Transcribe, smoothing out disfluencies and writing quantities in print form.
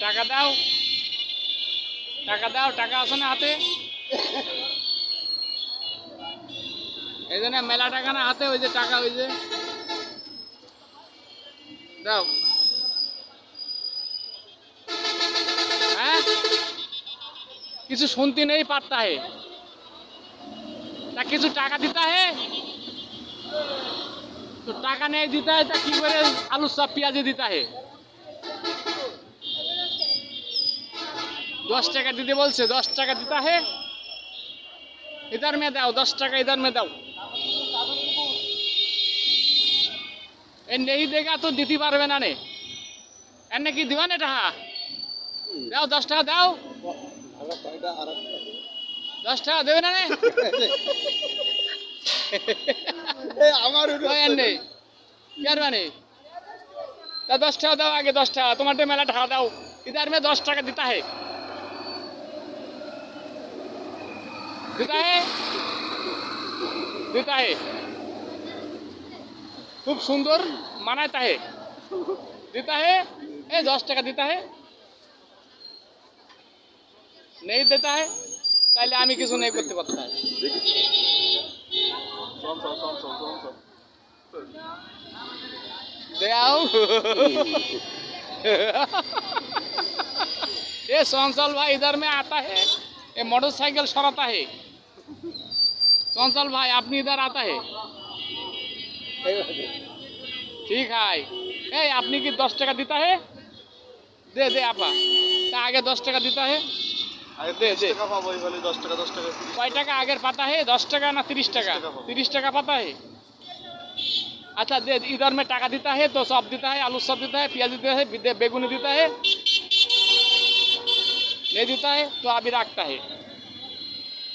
টাকা দাও, টাকা দাও, টাকা আছে না হাতে? এই জন্য মেলা টাকা না হাতে, ওই যে টাকা, ওই যে দাও। হ্যাঁ, কিছু শুনতে নেই পারতা হে তা, কিছু টাকা দিতা হে তো, টাকা নেই দিতা হে তা কি করে আলু সব পেঁয়াজে দিতা হে? 10 টাকা দিতে বলছে, 10 টাকা দিতা হে। इधर में দাও, 10 টাকা इधर में দাও। এ নেই দেখা তো দিতে পারবে না নে, এনে কি দিবা না টাকা? দাও 10 টাকা দাও, 10 টাকা দেবে না নে? আমার এনে কি আর মানে তা 10 টাকা দাও, আগে 10 টাকা, তোমার মেলা টাকা দাও। इधर में 10 টাকা দিতা হে, দিতা হে, দিতা হে। খুব সুন্দর মানাইতা হে, দিতা হে। ए 10 টাকা দিতা হে, নেই দিতা হে, তাইলে আমি কিছু নেই করতে পারতাম না। দেও ये चंचल भाई इधर में आता है, ये मोटरसाइकिल सराता है। चंचल भाई अपनी इधर आता है, ठीक है। ए अपनी की 10 টাকা দিতা है, दे दे आपा, ता आगे 10 টাকা দিতা है, दे दे। কয় টাকা আগের পাতা है? 10 টাকা না 30 টাকা? 30 টাকা পাতা है। अच्छा दे, इधर में टाका देता है तो सब देता है, आलू सब देता है, प्याज देता है, बेगुनी देता है, नहीं देता है तो अभी रखता है।